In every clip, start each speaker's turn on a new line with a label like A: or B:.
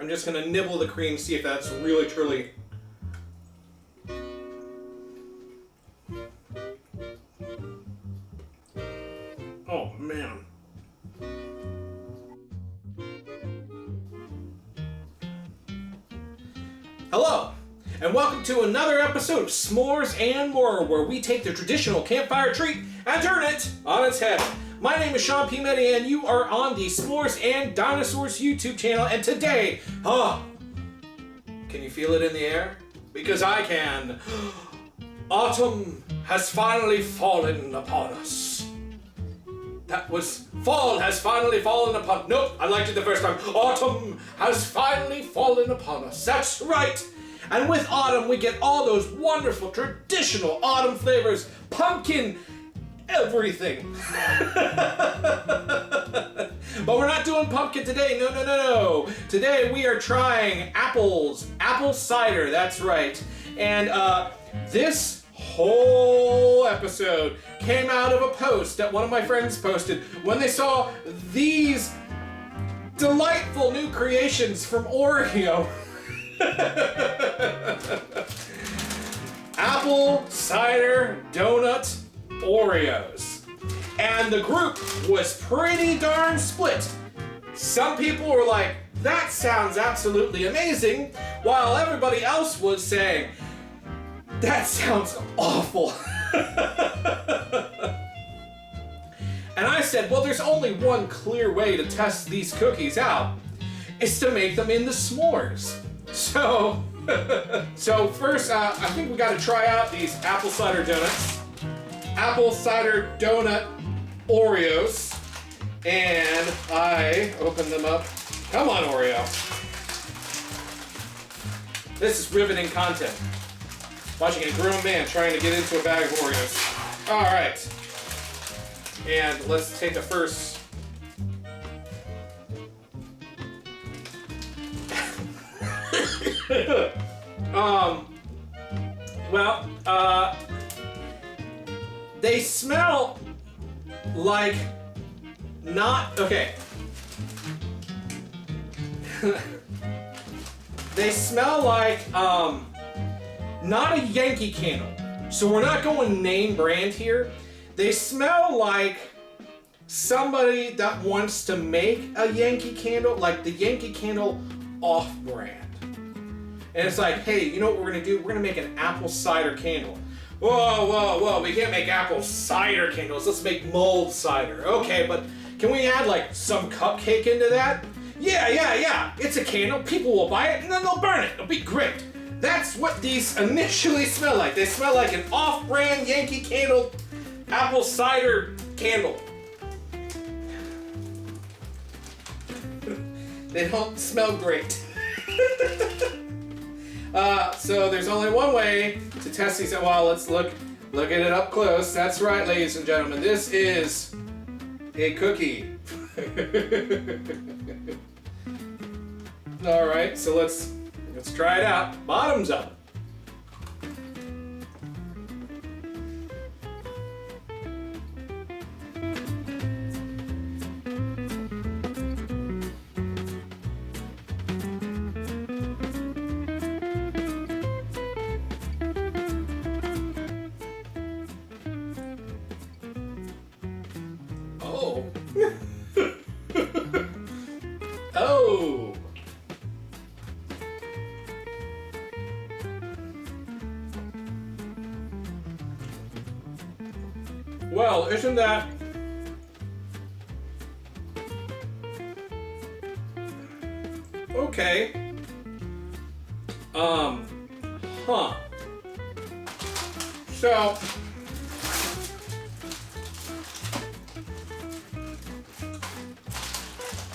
A: I'm just gonna nibble the cream, see if that's really truly. Oh man. Hello, and welcome to another episode of S'mores and More, where we take the traditional campfire treat and turn it on its head. My name is Sean P. Meddy, and you are on the S'mores and Dinosaurs YouTube channel, and today, can you feel it in the air? Because I can. Autumn has finally fallen upon us. That was, fall has finally fallen upon, nope, I liked it the first time. Autumn has finally fallen upon us. That's right. And with autumn, we get all those wonderful traditional autumn flavors, pumpkin, everything. But we're not doing pumpkin today, no. Today we are trying apple cider, that's right. And this whole episode came out of a post that one of my friends posted when they saw these delightful new creations from Oreo. Apple Cider Donut Oreos. And the group was pretty darn split. Some people were like, that sounds absolutely amazing, while everybody else was saying, that sounds awful. And I said, well, there's only one clear way to test these cookies out. It's to make them into s'mores. So first, I think we gotta try out these apple cider donuts. Apple cider donut Oreos. And I open them up. Come on, Oreo. This is riveting content. Watching a grown man trying to get into a bag of Oreos. All right. And let's take the first. They smell like not, okay. They smell like, not a Yankee Candle. So we're not going name brand here. They smell like somebody that wants to make a Yankee Candle, like the Yankee Candle off-brand. And it's like, hey, you know what we're gonna do? We're gonna make an apple cider candle. Whoa, we can't make apple cider candles. Let's make mulled cider. Okay, but can we add like some cupcake into that? Yeah. It's a candle. People will buy it and then they'll burn it. It'll be great. That's what these initially smell like. They smell like an off-brand Yankee Candle apple cider candle. They don't smell great. So there's only one way to test these. Well, let's look at it up close. That's right, ladies and gentlemen. This is a cookie. All right, so let's try it out. Bottoms up. Oh. Oh. Well, isn't that okay? So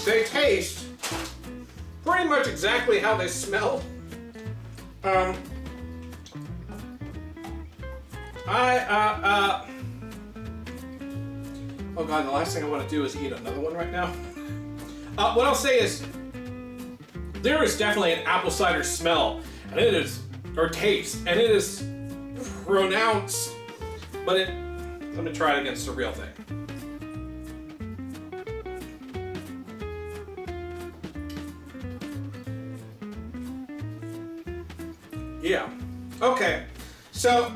A: they taste pretty much exactly how they smell. Oh god, the last thing I want to do is eat another one right now. What I'll say is, there is definitely an apple cider smell, and it is, or taste, and it is pronounced, but let me try it against the real thing. Yeah. Okay. So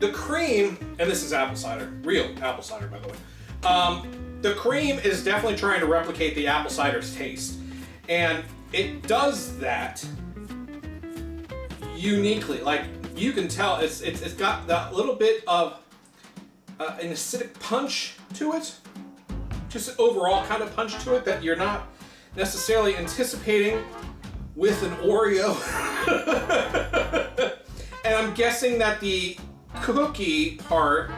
A: the cream, and this is apple cider, real apple cider, by the way. The cream is definitely trying to replicate the apple cider's taste, and it does that uniquely. Like, you can tell it's got that little bit of an acidic punch to it, just an overall kind of punch to it that you're not necessarily anticipating with an Oreo. And I'm guessing that the cookie part,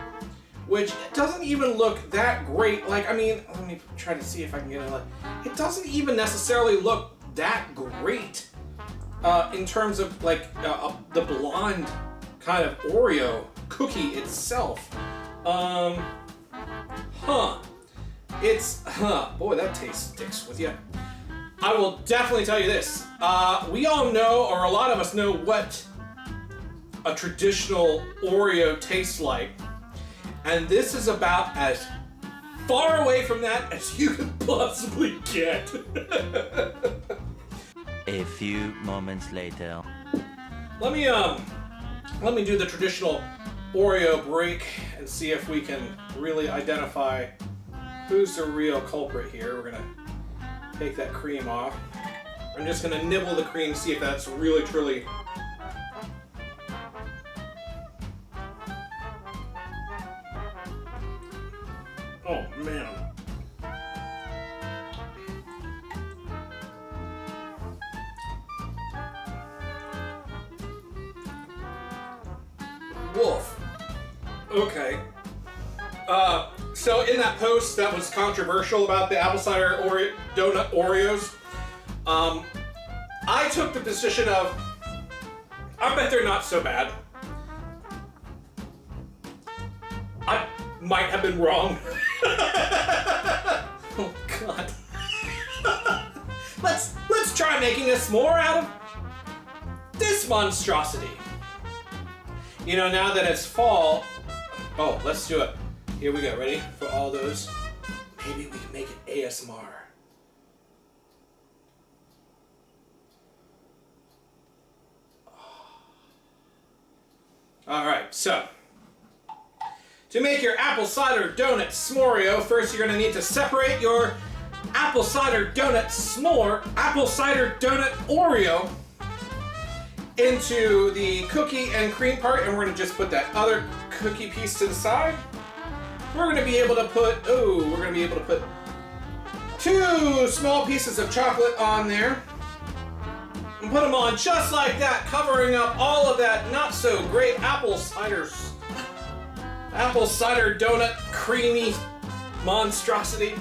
A: which doesn't even look that great, like, I mean, let me try to see if I can get it, like, it doesn't even necessarily look that great in terms of, like, the blonde kind of Oreo cookie itself. Boy, that taste sticks with you. I will definitely tell you this. We all know, or a lot of us know, what a traditional Oreo tastes like. And this is about as far away from that as you could possibly get.
B: A few moments later.
A: Let me do the traditional Oreo break and see if we can really identify who's the real culprit here. We're gonna take that cream off. I'm just gonna nibble the cream, see if that's really truly. Oh man. Wolf. Okay. So in that post that was controversial about the apple cider donut Oreos, I took the position of, I bet they're not so bad. I might have been wrong. Oh God. Let's try making a s'more out of this monstrosity. You know, now that it's fall, oh, let's do it. Here we go, ready for all those? Maybe we can make it ASMR. All right, so to make your apple cider donut s'moreo, first you're gonna need to separate your apple cider donut s'more, apple cider donut Oreo into the cookie and cream part, and we're gonna just put that other cookie piece to the side. We're gonna be able to put, two small pieces of chocolate on there. And put them on just like that, covering up all of that not so great apple cider donut creamy monstrosity.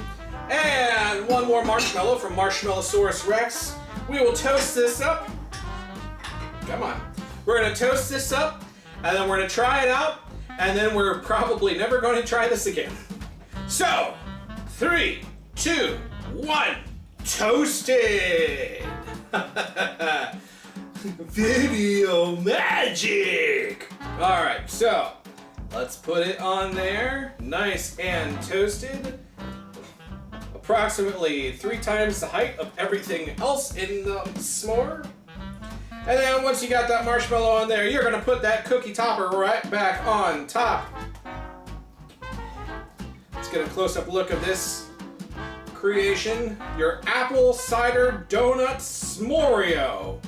A: And one more marshmallow from Marshmallosaurus Rex. We will toast this up. Come on. We're gonna toast this up, and then we're gonna try it out, and then we're probably never going to try this again. So, 3, 2, 1, toasted! Video magic! Alright, so let's put it on there, nice and toasted. Approximately 3 times the height of everything else in the s'more. And then once you got that marshmallow on there, you're gonna put that cookie topper right back on top. Let's get a close-up look of this creation, your apple cider donut s'moreo.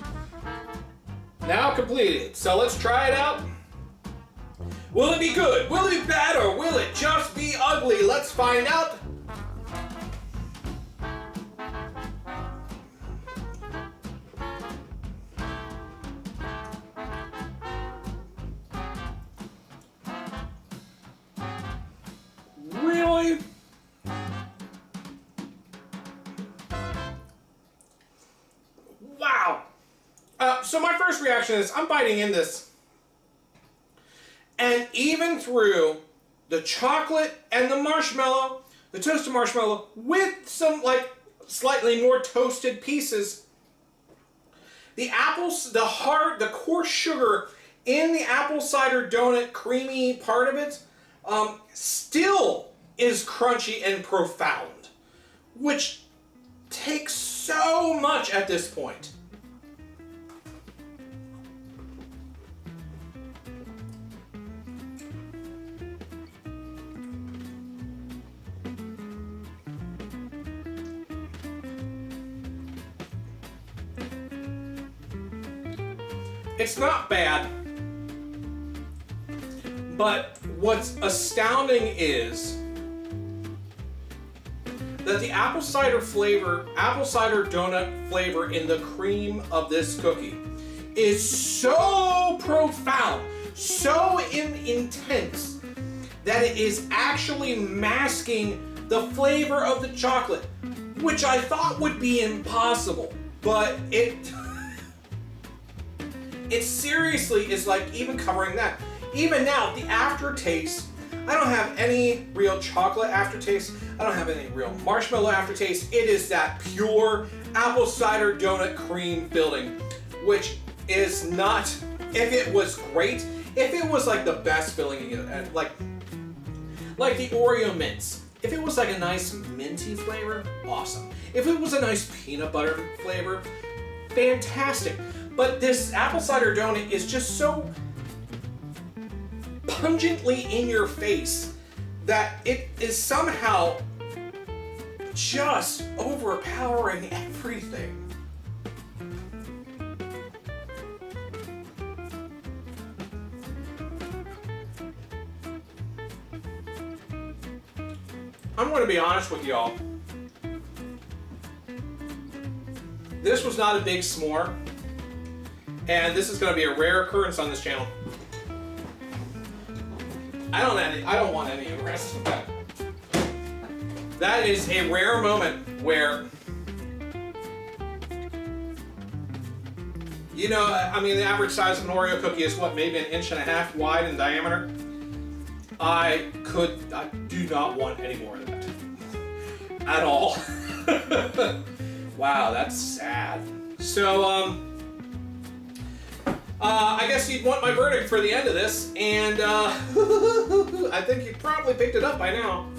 A: Now completed. So let's try it out. Will it be good? Will it be bad? Or will it just be ugly? Let's find out. Really? Wow. So my first reaction is I'm biting in this, and even through the chocolate and the marshmallow, the toasted marshmallow with some like slightly more toasted pieces, the apples, the coarse sugar in the apple cider donut creamy part of it still is crunchy and profound, which takes so much at this point. It's not bad. But what's astounding is that the apple cider donut flavor in the cream of this cookie is so profound, so intense, that it is actually masking the flavor of the chocolate, which I thought would be impossible. But it seriously is like even covering that. Even now, the aftertaste, I don't have any real chocolate aftertaste. I don't have any real marshmallow aftertaste. It is that pure apple cider donut cream filling, which is not, if it was great, if it was like the best filling, like the Oreo mints. If it was like a nice minty flavor, awesome. If it was a nice peanut butter flavor, fantastic. But this apple cider donut is just so pungently in your face that it is somehow just overpowering everything. I'm going to be honest with y'all. This was not a big s'more, and this is going to be a rare occurrence on this channel. I don't want any of the rest of that. That is a rare moment where, you know, I mean, the average size of an Oreo cookie is what, maybe 1.5 inches wide in diameter. I do not want any more of that at all. Wow, that's sad. So, I guess you'd want my verdict for the end of this, and I think you probably picked it up by now.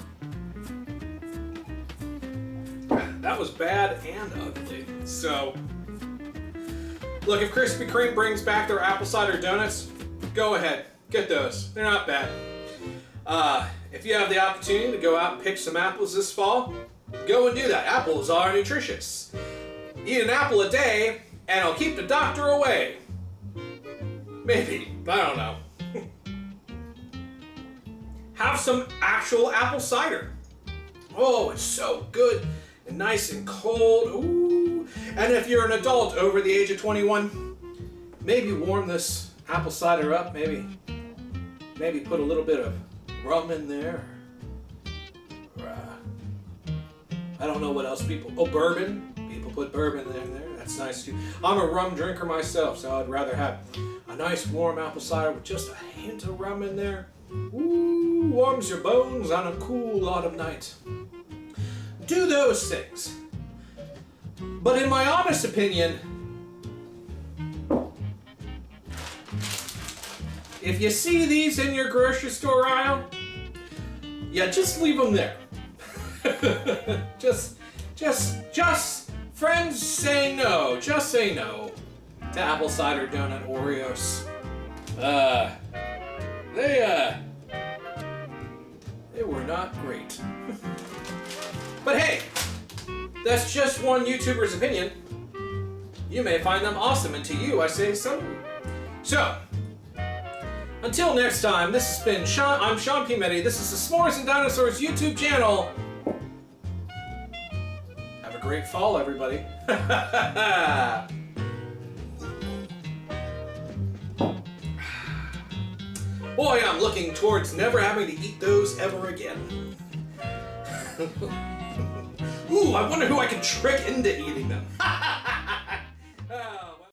A: That was bad and ugly. So, look, if Krispy Kreme brings back their apple cider donuts, go ahead, get those. They're not bad. If you have the opportunity to go out and pick some apples this fall, go and do that. Apples are nutritious. Eat an apple a day, and it'll keep the doctor away. Maybe, I don't know. Have some actual apple cider. Oh, it's so good and nice and cold. Ooh. And if you're an adult over the age of 21, maybe warm this apple cider up. Maybe put a little bit of rum in there. I don't know what else people. Oh, bourbon. People put bourbon in there. That's nice too. I'm a rum drinker myself, so I'd rather have a nice warm apple cider with just a hint of rum in there. Ooh, warms your bones on a cool autumn night. Do those things. But in my honest opinion, if you see these in your grocery store aisle, yeah, just leave them there. just friends say no. Just say no to apple cider donut Oreos. They were not great. But hey, that's just one YouTuber's opinion. You may find them awesome, and to you I say so. So, until next time, this has been Sean. I'm Sean P. Meddy. This is the S'mores and Dinosaurs YouTube channel. Have a great fall, everybody. Boy, I'm looking towards never having to eat those ever again. Ooh, I wonder who I can trick into eating them.